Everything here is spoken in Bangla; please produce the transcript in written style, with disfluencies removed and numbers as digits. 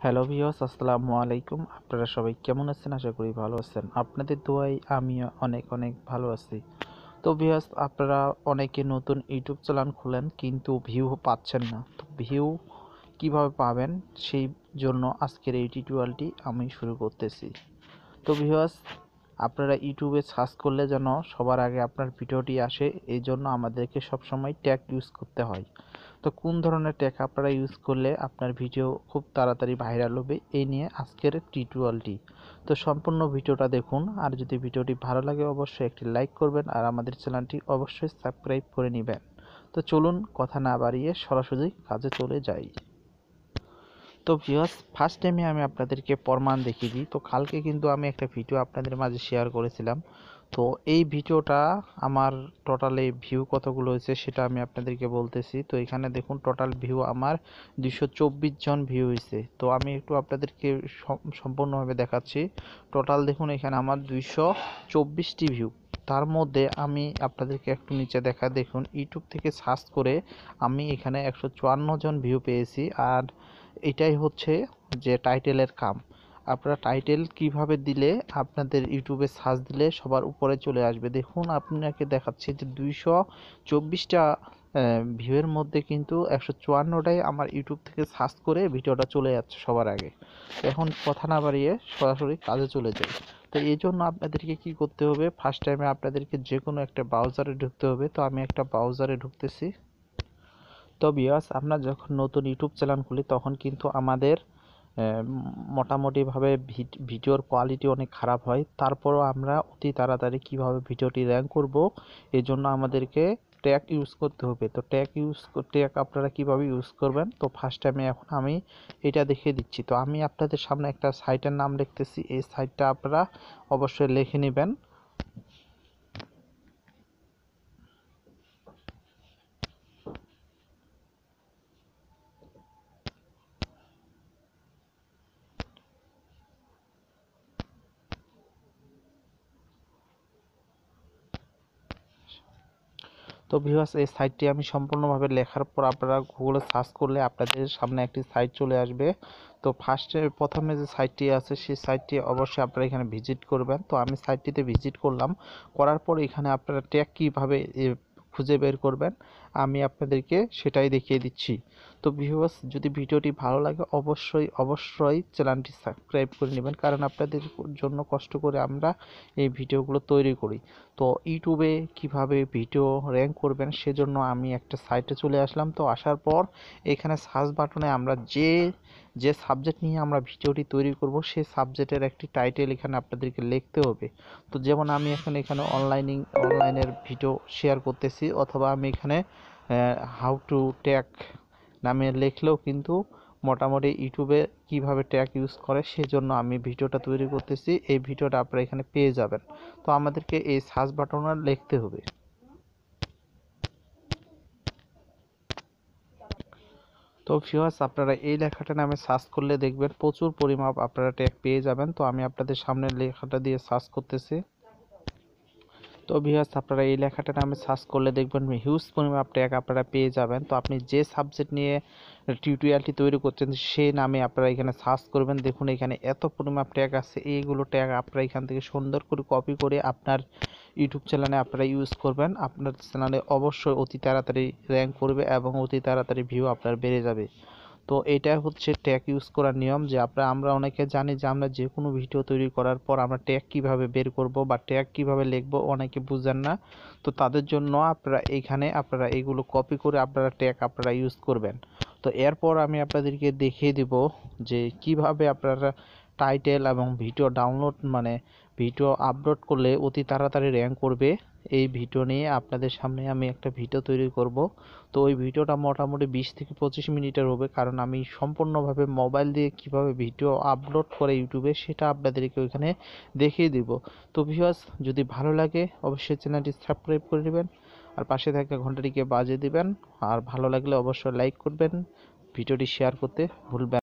হ্যালো ভিউয়ার্স, আসসালামু আলাইকুম। আপনারা সবাই কেমন আছেন? আশা করি ভালো আছেন। আপনাদের দোয়ায় আমিও অনেক অনেক ভালো আছি। তো ভিউয়ার্স, আপনারা অনেকে নতুন ইউটিউব চ্যানেল খোলেন কিন্তু ভিউ পাচ্ছেন না। তো ভিউ কিভাবে পাবেন, সেই জন্য আজকের এই টিউটোরিয়ালটি আমি শুরু করতেছি। তো ভিউয়ার্স, আপনারা ইউটিউবে সার্চ করলে যেন সবার আগে আপনার ভিডিওটি আসে, এই জন্য আমাদেরকে সবসময় ট্যাগ ইউজ করতে হয়। তো কোন ধরনের ট্যাগ আপনারা ইউজ করলে আপনার ভিডিও খুব তাড়াতাড়ি ভাইরাল হবে, এই নিয়ে আজকের টিউটোরিয়ালটি। তো সম্পূর্ণ ভিডিওটা দেখুন, আর যদি ভিডিওটি ভালো লাগে অবশ্যই একটি লাইক করবেন আর আমাদের চ্যানেলটি অবশ্যই সাবস্ক্রাইব করে নেবেন। তো চলুন কথা না বাড়িয়ে সরাসরি কাজে চলে যাই। তো ভিউয়ার্স, ফার্স্ট টাইমে আমি আপনাদেরকে প্রমাণ দেখিয়ে দিই। তো কালকে কিন্তু আমি একটা ভিডিও আপনাদের মাঝে শেয়ার করেছিলাম। তো এই ভিডিওটা আমার টোটালে ভিউ কতগুলো হয়েছে সেটা আমি আপনাদেরকে বলতেছি। তো এখানে দেখুন, টোটাল ভিউ আমার 224 জন ভিউ হয়েছে। তো আমি একটু আপনাদেরকে সম্পূর্ণভাবে দেখাচ্ছি। টোটাল দেখুন, এখানে আমার 224টি ভিউ। তার মধ্যে আমি আপনাদেরকে একটু নিচে দেখুন, ইউটিউব থেকে সার্চ করে আমি এখানে 154 জন ভিউ পেয়েছি। আর এটাই হচ্ছে যে টাইটেলের কাম। আপনারা টাইটেল কিভাবে দিলে আপনাদের ইউটিউবে সার্চ দিলে সবার উপরে চলে আসবে। দেখুন, আপনাকে দেখাচ্ছি যে 224টা ভিউয়ের মধ্যে কিন্তু 154টাই আমার ইউটিউব থেকে সার্চ করে ভিডিওটা চলে যাচ্ছে সবার আগে। এখন কথা না বাড়িয়ে সরাসরি কাজে চলে যাই। তো এই জন্য আপনাদেরকে কি করতে হবে, ফার্স্ট টাইমে আপনাদেরকে যে কোনো একটা ব্রাউজারে ঢুকতে হবে। তো আমি একটা ব্রাউজারে ঢুকতেছি। তো ভিউয়ার্স, আমরা যখন নতুন ইউটিউব চ্যানেল খুলি তখন কিন্তু আমাদের মোটামুটিভাবে ভিডিওর কোয়ালিটি অনেক খারাপ হয়। তারপরও আমরা অতি তাড়াতাড়ি কিভাবে ভিডিওটি র্যাঙ্ক করব, এই জন্য আমাদেরকে ট্যাগ ইউজ করতে হবে। তো ট্যাগ আপনারা কিভাবে ইউজ করবেন, তো ফার্স্ট টাইমে এখন আমি এটা দেখিয়ে দিচ্ছি। তো আমি আপনাদের সামনে একটা সাইটের নাম লিখতেছি, এই সাইটটা আপনারা অবশ্যই লিখে নেবেন। তো ভিউয়ার্স, এই সাইটটি আমি সম্পূর্ণভাবে লেখার পর আপনারা গুগলে সার্চ করলে আপনাদের সামনে একটি সাইট চলে আসবে। তো প্রথমে যে সাইটটি আছে সেই সাইটটি অবশ্যই আপনারা এখানে ভিজিট করবেন। তো আমি সাইটটিতে ভিজিট করলাম, করার পর এখানে আপনারা ট্যাগ কীভাবে খুঁজে বের করবেন আমি আপনাদেরকে সেটাই দেখিয়ে দিচ্ছি। তো ভিউয়ার্স, যদি ভিডিওটি ভালো লাগে অবশ্যই অবশ্যই চ্যানেলটি সাবস্ক্রাইব করে নেবেন, কারণ আপনাদের জন্য কষ্ট করে আমরা এই ভিডিওগুলো তৈরি করি। তো ইউটিউবে কিভাবে ভিডিও র্যাঙ্ক করবেন সেজন্য আমি একটা সাইটে চলে আসলাম। তো আসার পর এখানে সার্চ বাটনে আমরা যে সাবজেক্ট নিয়ে আমরা ভিডিওটি তৈরি করব সেই সাবজেক্টের একটি টাইটেল এখানে আপনাদেরকে লিখতে হবে। তো যেমন আমি এখানে অনলাইনের ভিডিও শেয়ার করতেছি, অথবা আমি এখানে হাউ টু ট্যাগ নামে লিখলেও কিন্তু মোটামুটি ইউটিউবে কিভাবে ট্যাগ ইউজ করে সেজন্য আমি ভিডিওটা তৈরি করতেছি। এই ভিডিওটা আপনারা এখানে পেয়ে যাবেন। তো আমাদেরকে এই সার্চ বাটনে লিখতে হবে। তো ভিউয়ার্স, আপনারা এই লেখাটা নামে সার্চ করলে দেখবেন প্রচুর পরিমাপ আপনারা ট্যাগ পেয়ে যাবেন। তো আমি আপনাদের সামনে লেখাটা দিয়ে সার্চ করতেছি। তো ভিউয়ার্স, আপনারা এই লেখাটা নামে সার্চ করলে দেখবেন হিউজ পরিমাণ ট্যাগ আপনারা পেয়ে যাবেন। তো আপনি যে সাবজেক্ট নিয়ে টিউটোরিয়ালটি তৈরি করছেন সেই নামে আপনারা এখানে সার্চ করবেন। দেখুন, এখানে এত পরিমাণ ট্যাগ আছে। এইগুলো ট্যাগ আপনারা এখান থেকে সুন্দর করে কপি করে আপনার ইউটিউব চ্যানেলে আপনারা ইউজ করবেন। আপনার চ্যানেলে অবশ্যই অতি তাড়াতাড়ি র্যাঙ্ক করবে এবং অতি তাড়াতাড়ি ভিউ আপনার বেড়ে যাবে। তো এটা হচ্ছে ট্যাগ ইউজ করার নিয়ম, যে আমরা অনেকে জানি যে আমরা যে কোনো ভিডিও তৈরি করার পর আমরা ট্যাগ কিভাবে বের করব বা ট্যাগ কিভাবে লিখব অনেকে বুঝেন না। তো তাদের জন্য আপনারা এইগুলো কপি করে আপনারা ট্যাগ আপনারা ইউজ করবেন। তো এরপর আমি আপনাদেরকে দেখিয়ে দিব যে কিভাবে আপনারা টাইটেল এবং ভিডিও আপলোড করলে অতি তাড়াতাড়ি র্যাঙ্ক করবে। এই ভিডিও নিয়ে আপনাদের সামনে আমি একটা ভিডিও তৈরি করব। তো ওই ভিডিওটা মোটামুটি 20 থেকে 25 মিনিটের হবে, কারণ আমি সম্পূর্ণভাবে মোবাইল দিয়ে কিভাবে ভিডিও আপলোড করে ইউটিউবে সেটা আপনাদেরকে ওইখানে দেখিয়ে দিব। তো ভিউয়ার্স, যদি ভালো লাগে অবশ্যই চ্যানেলটি সাবস্ক্রাইব করে নেবেন আর পাশে থাকা ঘন্টাটিকে বাজিয়ে দিবেন। আর ভালো লাগলে অবশ্যই লাইক করবেন, ভিডিওটি শেয়ার করতে ভুলবেন